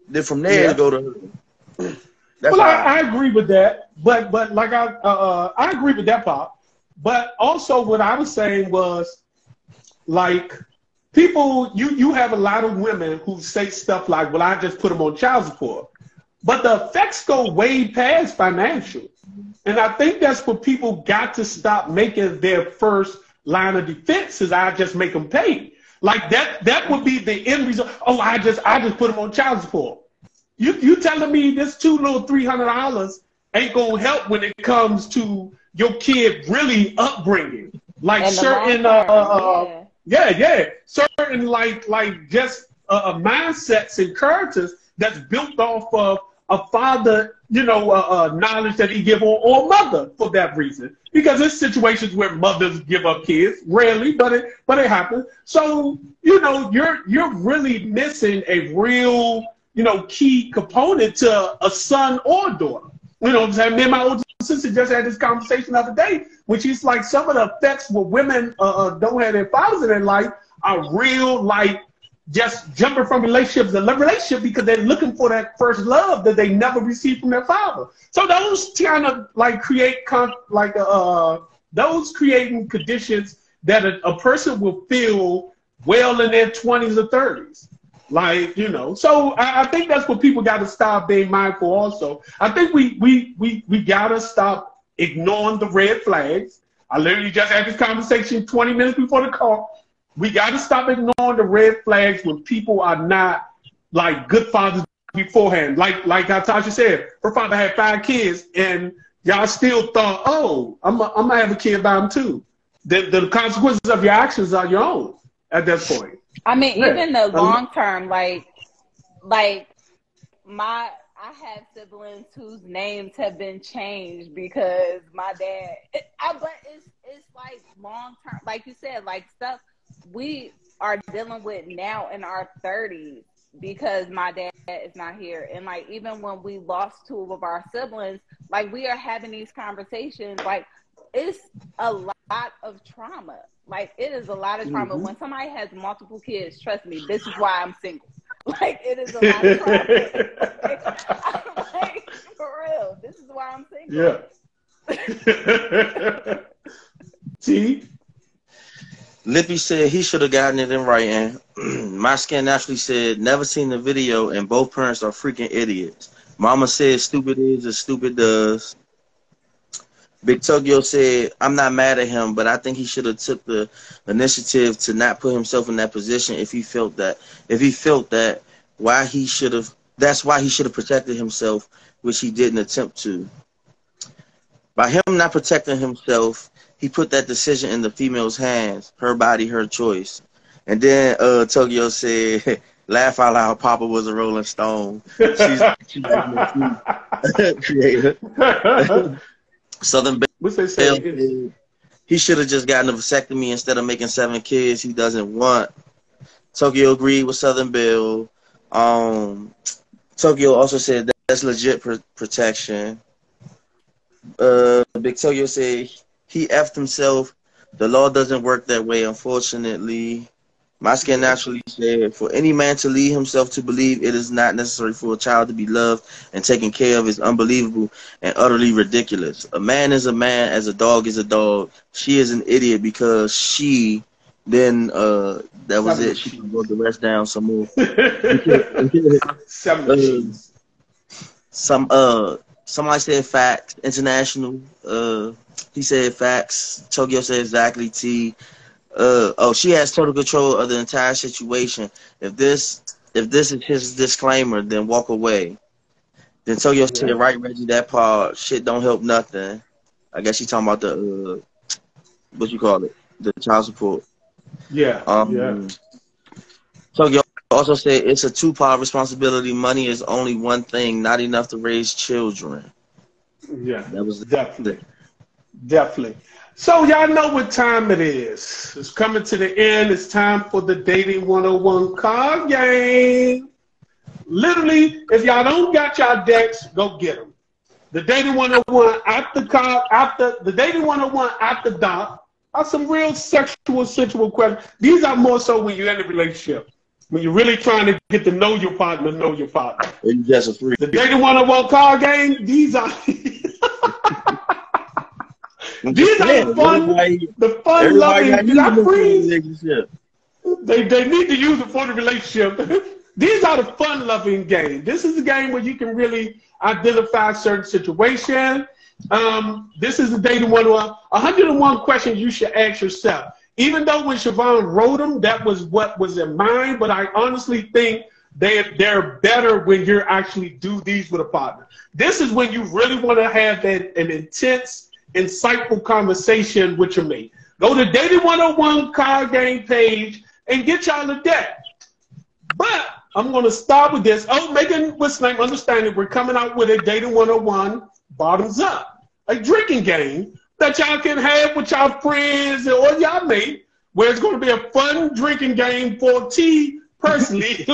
Then from there, to go to her. Well, I agree with that. But like I agree with that part. But also what I was saying was, like, people, you have a lot of women who say stuff like, well, I just put them on child support. But the effects go way past financial. And I think that's what people got to stop making their first line of defense is I just make them pay. Like that would be the end result. Oh, I just put them on child support. You telling me this $300 ain't gonna help when it comes to your kid really upbringing. Like certain certain like just mindsets and characters that's built off of a father, you know, knowledge that he give or mother for that reason. Because there's situations where mothers give up kids, rarely, but it happens. So, you know, you're really missing a real, you know, key component to a son or daughter. You know what I'm saying? Me and my older sister just had this conversation the other day, which is like some of the effects where women don't have their fathers in their life are real, like just jumping from relationship to relationship because they're looking for that first love that they never received from their father. So those kind of like create those creating conditions that a person will feel well in their 20s or 30s. Like, you know, so I think that's what people got to stop being mindful also. I think we got to stop ignoring the red flags. I literally just had this conversation 20 minutes before the call. We got to stop ignoring the red flags when people are not like good fathers beforehand. Like Natasha said, her father had 5 kids and y'all still thought, oh, I'm gonna have a kid by him too. The consequences of your actions are your own at that point. I mean, even the long term, I have siblings whose names have been changed because my dad. But it's like long term, like you said, like stuff we are dealing with now in our 30s because my dad is not here. And like even when we lost two of our siblings, like we are having these conversations. Like it's a lot of trauma. Like it is a lot of trauma. When somebody has multiple kids, trust me, this is why I'm single. Like it is a lot of trauma. Like, for real, this is why I'm single. Yeah. See? Lippy said he should have gotten it in writing. My skin naturally said, never seen the video, and both parents are freaking idiots. Mama said stupid is as stupid does. Big Tokyo said, I'm not mad at him, but I think he should have took the initiative to not put himself in that position if he felt that. That's why he should have protected himself, which he didn't attempt to. By him not protecting himself, he put that decision in the female's hands. Her body, her choice. And then Tokyo said, laugh out loud, Papa was a Rolling Stone. She's creator. Southern Belle, he should have just gotten a vasectomy instead of making 7 kids he doesn't want. Tokyo agreed with Southern Belle. Tokyo also said that's legit protection. Big Tokyo said he effed himself. The law doesn't work that way, unfortunately. My skin naturally said, for any man to lead himself to believe it is not necessary for a child to be loved and taken care of is unbelievable and utterly ridiculous. A man is a man as a dog is a dog. She is an idiot because she then, that was it. She wrote the rest down some more. Somebody said facts. International. He said facts. Tokyo said exactly. T. She has total control of the entire situation. If this is his disclaimer, then walk away. Then Tokyo said, right, Reggie, that part, shit don't help nothing. I guess she talking about the, what you call it, the child support. Yeah. Tokyo also said it's a 2-part responsibility. Money is only one thing, not enough to raise children. Yeah, that was definitely. So y'all know what time it is. It's coming to the end. It's time for the Dating 101 card game. Literally, if y'all don't got y'all decks, go get them. The Dating 101 after the Dating 101 after dark are some real sensual questions. These are more so when you're in a relationship. When you're really trying to get to know your partner. The Dating 101 card game, these are these are the fun loving, not free. They need to use it for the relationship. These are the fun loving game. This is a game where you can really identify certain situations. This is the Dating 101. 101 questions you should ask yourself. Even though when Siobhan wrote them, that was what was in mind, but I honestly think they're better when you actually do these with a partner. This is when you really want to have an intense, insightful conversation with your mate. Go to Dating 101 card game page and get y'all a deck. But I'm going to start with this. Megan, what's name? Understand it. We're coming out with a Dating 101 bottoms up, a drinking game that y'all can have with y'all friends or y'all mate, where it's going to be a fun drinking game for T personally.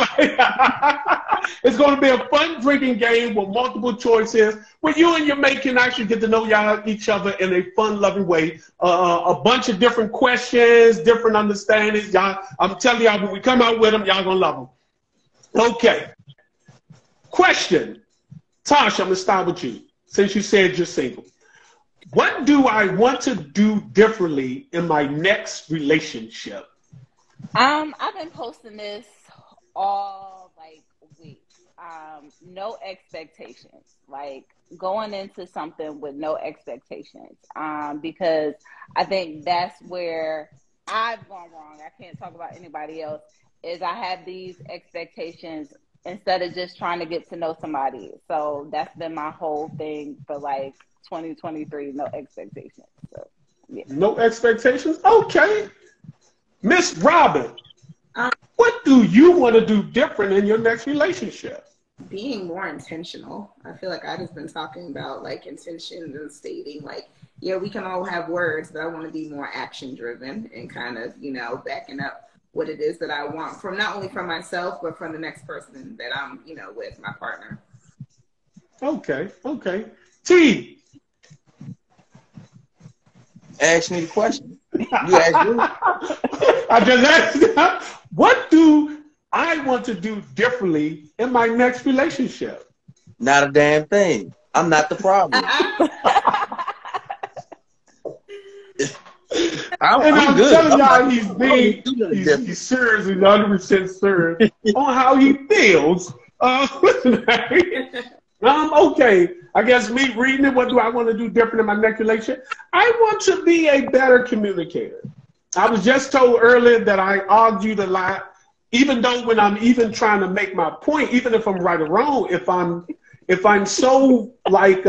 It's going to be a fun drinking game with multiple choices where you and your mate can actually get to know each other in a fun, loving way. A bunch of different questions, different understandings. I'm telling y'all, when we come out with them, y'all going to love them. Okay. Question. Tosh, I'm going to start with you, since you said you're single. What do I want to do differently in my next relationship? I've been posting this all week. No expectations. Like going into something with no expectations. Because I think that's where I've gone wrong. I can't talk about anybody else. Is I have these expectations instead of just trying to get to know somebody. So that's been my whole thing for 2023, no expectations. So, yeah. No expectations? Okay. Miss Robin, what do you want to do different in your next relationship? being more intentional. I feel like I just been talking about like intentions and stating like, yeah, we can all have words, but I want to be more action driven and kind of, you know, backing up what it is that I want from not only from myself, but from the next person that I'm, you know, with my partner. Okay. Okay. T. Ask me the question. You asked me. I just asked, what do I want to do differently in my next relationship? Not a damn thing. I'm not the problem. I'm good. telling y'all, he's serious and 100% serious on how he feels. Okay. I guess me reading it, what do I want to do different in my next relationship? I want to be a better communicator. I was just told earlier that I argued a lot, even though when I'm even trying to make my point, even if I'm right or wrong, if I'm so like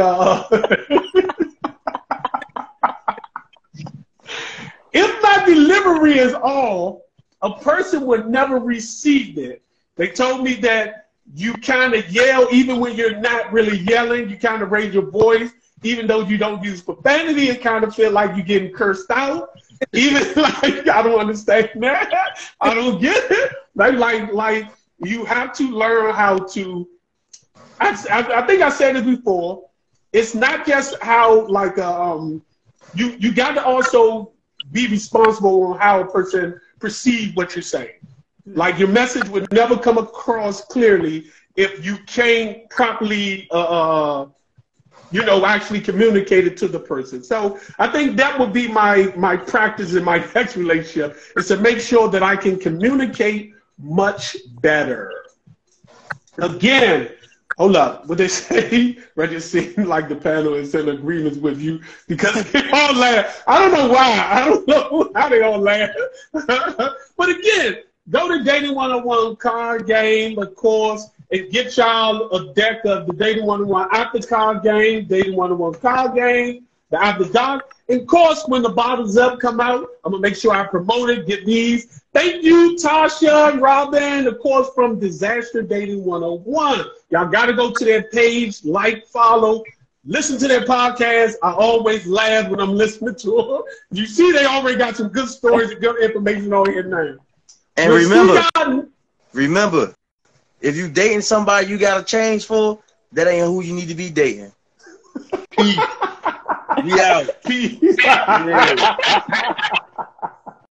if my delivery is all, a person would never receive it. They told me that you kind of yell even when you're not really yelling. You kind of raise your voice, even though you don't use profanity. It kind of feel like you're getting cursed out. Even like, I don't understand that. I don't get it. Like you have to learn how to, I think I said it before. It's not just how like, you got to also be responsible on how a person perceives what you're saying. Like your message would never come across clearly if you can't properly, actually communicate it to the person. So I think that would be my practice in my next relationship, is to make sure that I can communicate much better. Again, hold up. What they say, Reggie seemed like the panel is in agreement with you because they all laugh. I don't know why. I don't know how they all laugh. But again, go to Dating 101 card game, of course, and get y'all a deck of the Dating 101 After Card Game, Dating 101 Card Game, the After Dark. And of course, when the Bottles Up come out, I'm going to make sure I promote it, get these. Thank you, Tasha and Robin, of course, from Disaster Dating 101. Y'all got to go to their page, like, follow, listen to their podcast. I always laugh when I'm listening to them. You see, they already got some good stories and good information on here now. And remember, if you dating somebody you got to change for, that ain't who you need to be dating. Peace. We out. Peace. Yeah.